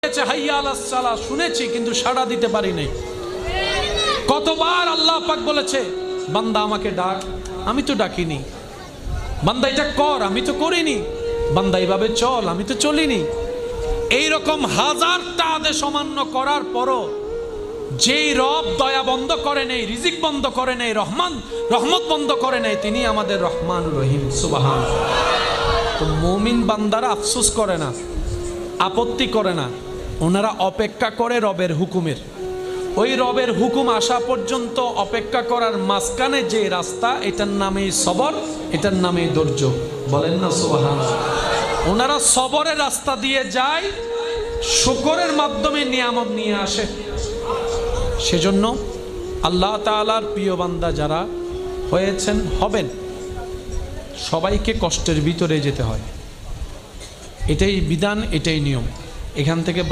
হাইয়া আলাস সালাহ শুনেছি কিন্তু সাড়া দিতে পারি নাই। কতবার আল্লাহ পাক বলেছে বান্দা আমাকে ডাক, আমি তো ডাকিনি। বান্দা এটা কর, আমি তো করিনি। বান্দা এইভাবে চল, আমি তো চলিনি। এইরকম হাজারটা আদেশ অমান্য করার পরও যেই রব দয়া বন্ধ করে নেই, রিজিক বন্ধ করে নেই, রহমত বন্ধ করে নেই, তিনি আমাদের রহমানুর রহিম। সুবহানাল্লাহ। তো মুমিন বান্দারা আফসোস করে না, আপত্তি করে না, ওনারা অপেক্ষা করে রবের হুকুমের। ওই রবের হুকুম আসা পর্যন্ত অপেক্ষা করার মাঝখানে যে রাস্তা, এটার নামেই সবর, এটার নামেই ধৈর্য। বলেন না সুবহানাল্লাহ। ওনারা সবরের রাস্তা দিয়ে যায়, শুকরের মাধ্যমে নিয়ামত নিয়ে আসে। সেজন্য আল্লাহ তাআলার প্রিয় বান্দা যারা হয়েছেন, হবেন, সবাইকে কষ্টের ভিতরে যেতে হয়। এটাই বিধান, এটাই নিয়ম। এখান থেকে